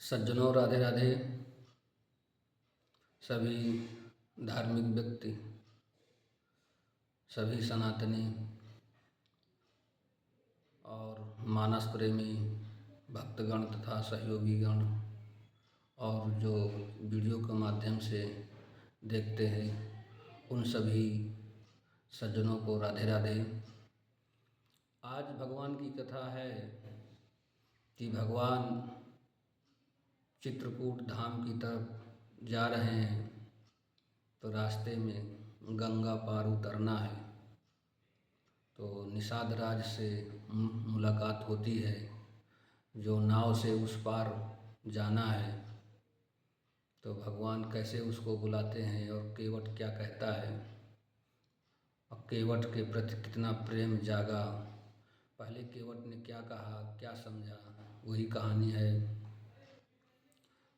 सज्जनों, राधे राधे। सभी धार्मिक व्यक्ति, सभी सनातनी और मानस प्रेमी भक्तगण तथा सहयोगीगण और जो वीडियो के माध्यम से देखते हैं उन सभी सज्जनों को राधे राधे। आज भगवान की कथा है कि भगवान चित्रकूट धाम की तरफ जा रहे हैं तो रास्ते में गंगा पार उतरना है। तो निषाद राज से मुलाकात होती है जो नाव से उस पार जाना है। तो भगवान कैसे उसको बुलाते हैं और केवट क्या कहता है और केवट के प्रति कितना प्रेम जागा, पहले केवट ने क्या कहा, क्या समझा, वही कहानी है।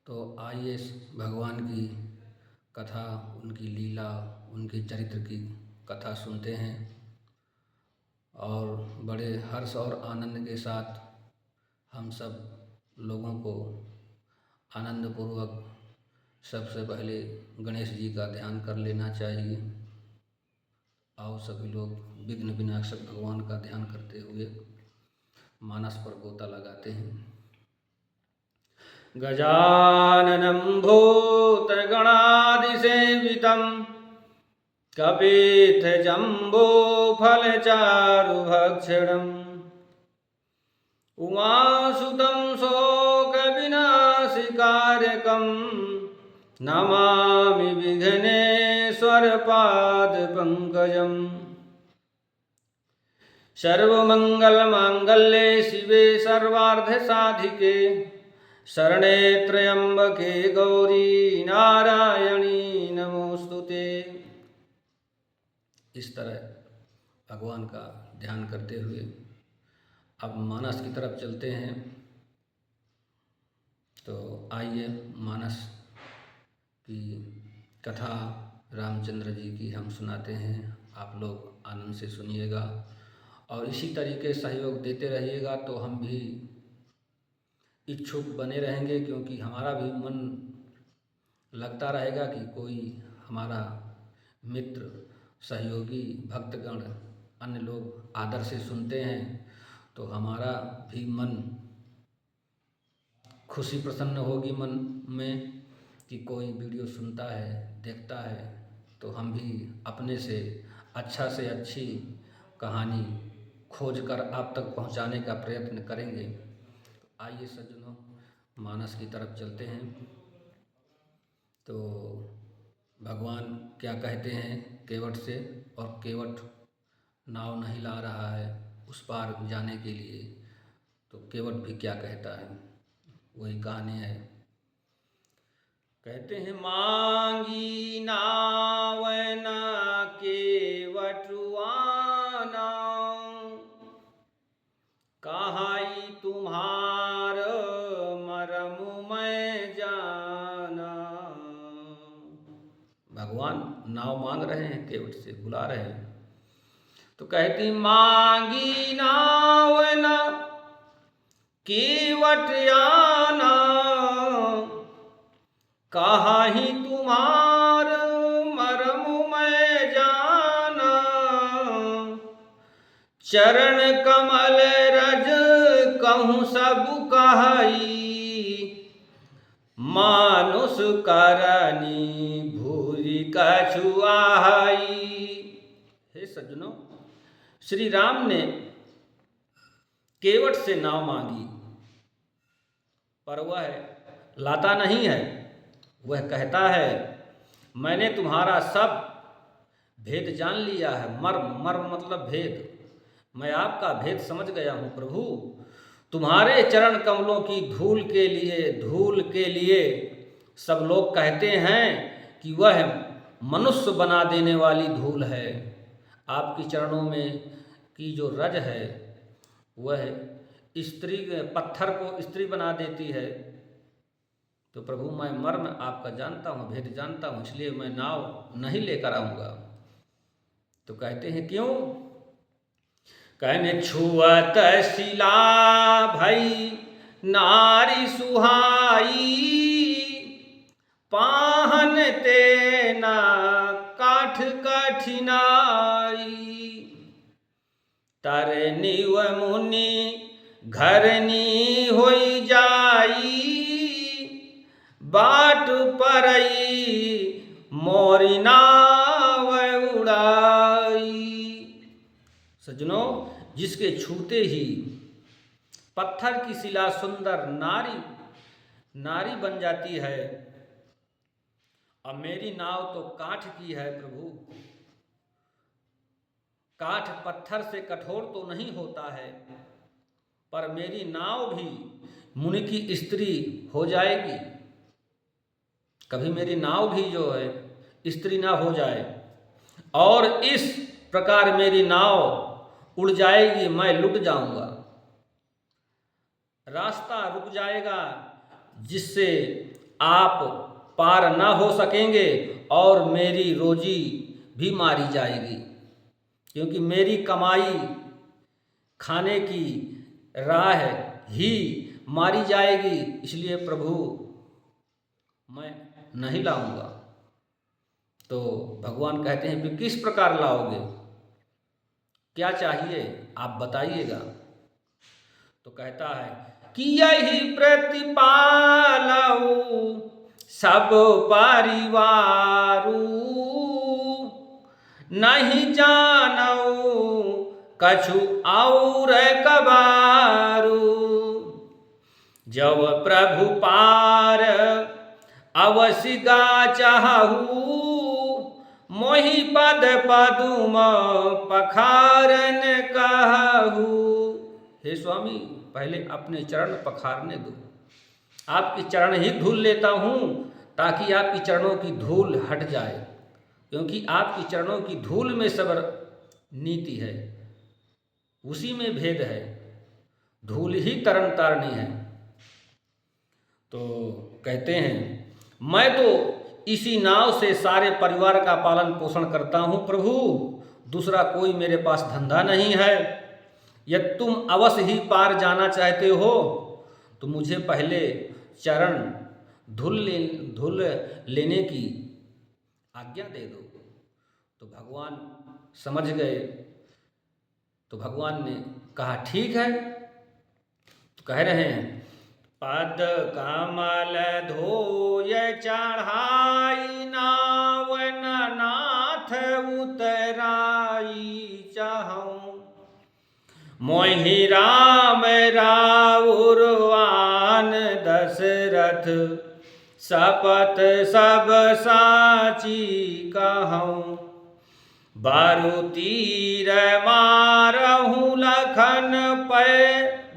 तो आइए भगवान की कथा, उनकी लीला, उनके चरित्र की कथा सुनते हैं और बड़े हर्ष और आनंद के साथ हम सब लोगों को आनंदपूर्वक सबसे पहले गणेश जी का ध्यान कर लेना चाहिए। आओ सभी लोग विघ्न विनाशक भगवान का ध्यान करते हुए मानस पर गोता लगाते हैं। गजाननं भूतगणादिसेवितं कपित्थजम्बूफलचारुभक्षणम् उमासुतं शोकविनाशकारकं नमामि विघ्नेश्वरपादपङ्कजम्। सर्वमङ्गलमाङ्गल्ये शिवे सर्वार्धसाधिके शरणे त्र्यंबके गौरी नारायणी नमोस्तुते। इस तरह भगवान का ध्यान करते हुए अब मानस की तरफ चलते हैं। तो आइए मानस की कथा रामचंद्र जी की हम सुनाते हैं, आप लोग आनंद से सुनिएगा और इसी तरीके सहयोग देते रहिएगा तो हम भी इच्छुक बने रहेंगे, क्योंकि हमारा भी मन लगता रहेगा कि कोई हमारा मित्र, सहयोगी, भक्तगण, अन्य लोग आदर से सुनते हैं तो हमारा भी मन खुशी प्रसन्न होगी मन में कि कोई वीडियो सुनता है, देखता है, तो हम भी अपने से अच्छी कहानी खोज कर आप तक पहुंचाने का प्रयत्न करेंगे। आइए सज्जनों मानस की तरफ चलते हैं। तो भगवान क्या कहते हैं केवट से, और केवट नाव नहीं ला रहा है उस पार जाने के लिए, तो केवट भी क्या कहता है वही कहानी है। कहते हैं मांगी नाव ना केवटुआना, कहाई तुम्हार मरम मैं जाना। भगवान नाव मांग रहे हैं, केवट से बुला रहे हैं। तो कहती मांगी नाव ना केवटयाना, कहाही तुम्हार मरम मैं जाना। चरण कमल रज कहूँ सब कहाई, मानुष करनी भूरि कछुआई। हे सज्जनों, श्री राम ने केवट से नाव मांगी पर वह लाता नहीं है। वह कहता है मैंने तुम्हारा सब भेद जान लिया है। मर्म मतलब भेद, मैं आपका भेद समझ गया हूँ प्रभु। तुम्हारे चरण कमलों की धूल के लिए सब लोग कहते हैं कि वह मनुष्य बना देने वाली धूल है। आपके चरणों में की जो रज है वह स्त्री, पत्थर को स्त्री बना देती है। तो प्रभु मैं मर्म आपका जानता हूँ, भेद जानता हूँ, इसलिए मैं नाव नहीं लेकर आऊँगा। तो कहते हैं क्यों? कहने छुअत शिला भई नारी सुहाई, पाहन तेना काठ कठिनाई। तरनी व मुनि घरनी होई जाई, बाट परई मोरी नाव उड़ाई। सज्जनों, जिसके छूते ही पत्थर की शिला सुंदर नारी बन जाती है, अब मेरी नाव तो काठ की है प्रभु। काठ पत्थर से कठोर तो नहीं होता है, पर मेरी नाव भी मुनि की स्त्री हो जाएगी। कभी मेरी नाव भी जो है स्त्री ना हो जाए, और इस प्रकार मेरी नाव उड़ जाएगी, मैं लुट जाऊंगा। रास्ता रुक जाएगा, जिससे आप पार ना हो सकेंगे, और मेरी रोजी भी मारी जाएगी, क्योंकि मेरी कमाई खाने की राह ही मारी जाएगी। इसलिए प्रभु मैं नहीं लाऊंगा। तो भगवान कहते हैं कि किस प्रकार लाओगे, क्या चाहिए आप बताइएगा। तो कहता है कि यही प्रतिपालऊ सब परिवारू, नहीं जानऊ कछु और कबारू। जब प्रभु पार अवसि गा चाहू, मोहि पद पदुम पखारन कहू। हे स्वामी, पहले अपने चरण पखारने दो। आपके चरण ही धूल लेता हूँ, ताकि आपकी चरणों की धूल हट जाए, क्योंकि आपकी चरणों की धूल में सब नीति है, उसी में भेद है। धूल ही तरन तारनी है। तो कहते हैं मैं तो इसी नाव से सारे परिवार का पालन पोषण करता हूँ प्रभु, दूसरा कोई मेरे पास धंधा नहीं है। यदि तुम अवश्य ही पार जाना चाहते हो तो मुझे पहले चरण धुल लेने की आज्ञा दे दो। तो भगवान समझ गए। तो भगवान ने कहा ठीक है। तो कह रहे हैं पद कमल धोय चढ़ाई, नावन नाथ उतराई चाहूं। मोहि राम राउरवान दशरथ, शपथ सब साची कहूं। बारु तीर मारहूँ लखन पे,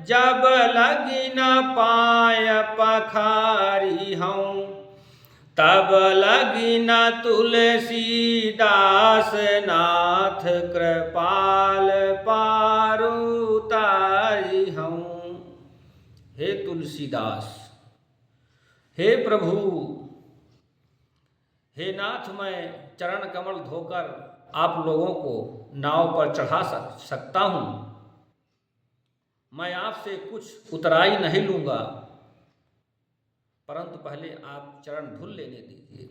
जब लगी न पाय पखारी हूँ। तब लगी न तुलसीदास नाथ, कृपाल पार उतारी हूँ। हे तुलसीदास, हे प्रभु, हे नाथ, मैं चरण कमल धोकर आप लोगों को नाव पर चढ़ा सकता हूँ। मैं आपसे कुछ उतराई नहीं लूँगा, परंतु पहले आप चरण धुल लेने दीजिए।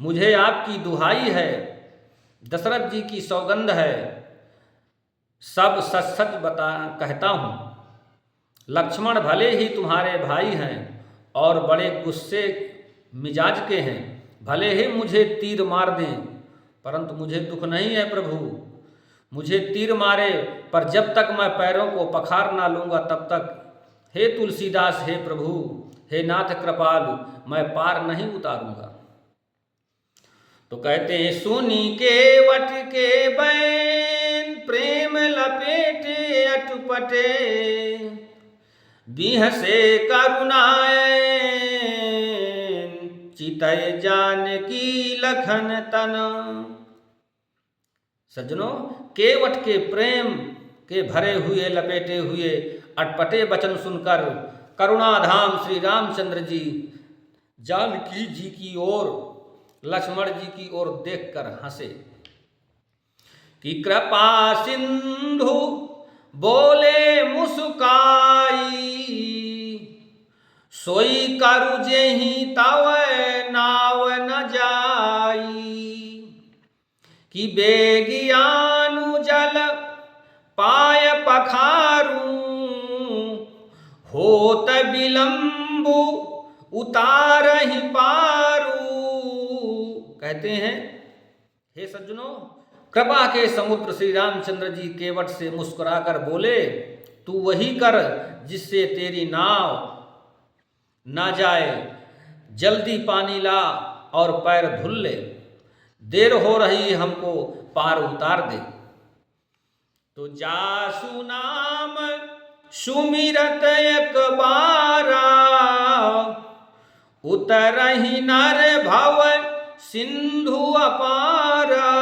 मुझे आपकी दुहाई है, दशरथ जी की सौगंध है, सब सच सच कहता हूँ। लक्ष्मण भले ही तुम्हारे भाई हैं और बड़े गुस्से मिजाज के हैं, भले ही मुझे तीर मार दें, परंतु मुझे दुख नहीं है प्रभु। मुझे तीर मारे, पर जब तक मैं पैरों को पखार ना लूँगा तब तक, हे तुलसीदास, हे प्रभु, हे नाथ कृपालु, मैं पार नहीं उतारूँगा। तो कहते हैं सुनी केवट के बैन, प्रेम लपेटे अटपटे, बिह से करुणाएं, चितय जानकी लखन तन। सज्जनों, केवट के प्रेम के भरे हुए लपेटे हुए अटपटे वचन सुनकर करुणाधाम श्री रामचंद्र जी जानकी जी की ओर, लक्ष्मण जी की ओर देखकर हंसे कि कृपा सिंधु बोले मुस्काई, सोई करु जेहि तव नाव न जाई। कि बेगियानु जल पाय पखारू होत विलंबु उतारहि पारू। कहते हैं, हे सज्जनों, कृपा के समुद्र श्री रामचंद्र जी केवट से मुस्कुराकर बोले, तू वही कर जिससे तेरी नाव ना जाए। जल्दी पानी ला और पैर धुल ले, देर हो रही हमको पार उतार दे। तो जासु नाम सुमिरत एक बारा, उतरहि नर भव सिंधु अपारा।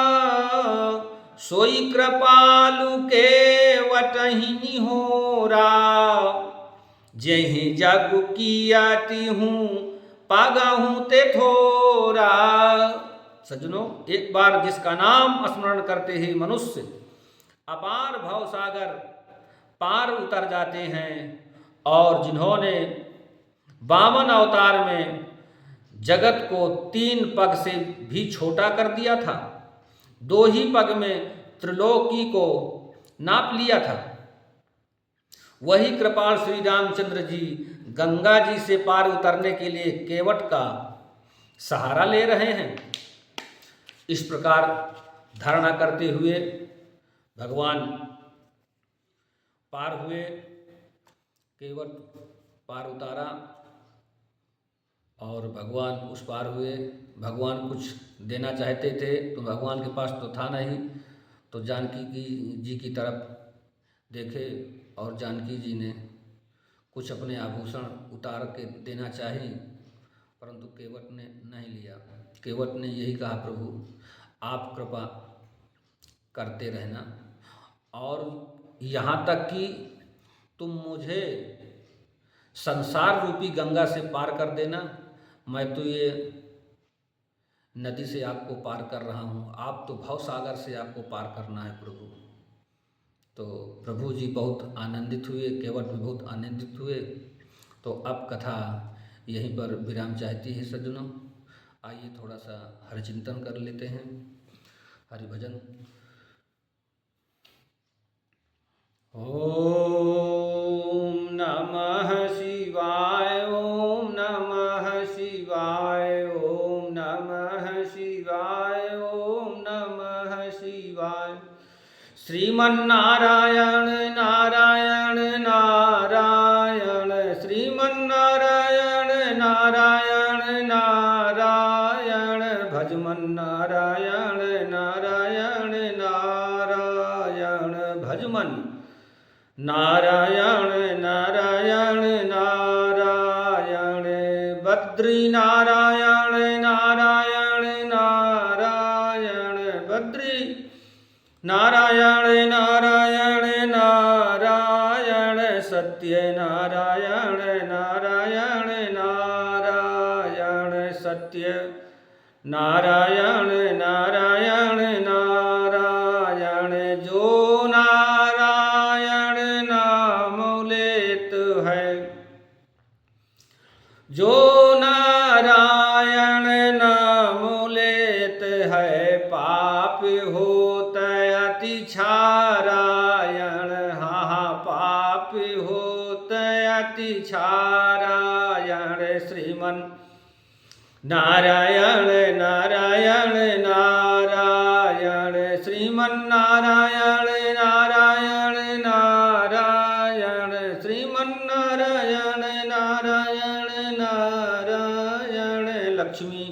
सोई कृपालु केवटहि निहोरा, जेहि जग कियाति हूँ पागहूँ ते थोरा। सज्जनों, एक बार जिसका नाम स्मरण करते ही मनुष्य अपार भव सागर पार उतर जाते हैं, और जिन्होंने वामन अवतार में जगत को 3 पग से भी छोटा कर दिया था, 2 ही पग में त्रिलोकी को नाप लिया था, वही कृपाल श्री रामचंद्र जी गंगा जी से पार उतरने के लिए केवट का सहारा ले रहे हैं। इस प्रकार धारणा करते हुए भगवान पार हुए, केवट पार उतारा और भगवान उस पार हुए। भगवान कुछ देना चाहते थे तो भगवान के पास तो था नहीं, तो जानकी जी की तरफ देखे और जानकी जी ने कुछ अपने आभूषण उतार के देना चाही, परंतु केवट ने नहीं लिया। केवट ने यही कहा, प्रभु आप कृपा करते रहना, और यहाँ तक कि तुम मुझे संसार रूपी गंगा से पार कर देना। मैं तो ये नदी से आपको पार कर रहा हूँ, आप तो भव सागर से आपको पार करना है प्रभु। तो प्रभु जी बहुत आनंदित हुए, केवट भी बहुत आनंदित हुए। तो अब कथा यहीं पर विराम चाहती है सज्जनों। आइए थोड़ा सा हरिचिंतन कर लेते हैं, हरि भजन। ओम नमः शिवाय, ओम नमः शिवाय, ओम नमः शिवाय, ओम नमः शिवाय। श्रीमन्नारायण नारायण नारायण, श्रीमन्नारायण नारायण नारायण, भजमन नारायण नारायण नारायण, भजमन नारायण नारायण नारायण, बद्री नारायण नारायण नारायण, बद्री नारायण नारायण नारायण, सत्य नारायण नारायण नारायण, सत्य नारायण नारायण नारायण। जो नारायण नाम लेत है, जो नारायण नाम लेत है, पाप होत अति क्षारायण। हाँ हाँ, पाप होत अति क्षारायण। श्रीमन नारायण नारायण नारायण, श्रीमन नारायण नारायण नारायण, श्रीमन नारायण नारायण नारायण। लक्ष्मी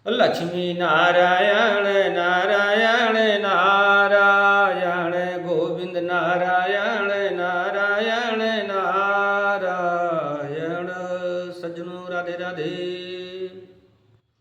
लक्ष्मी नारायण नारायण नारायण, गोविंद नारायण नारायण नारायण। सज्जनों राधे राधे।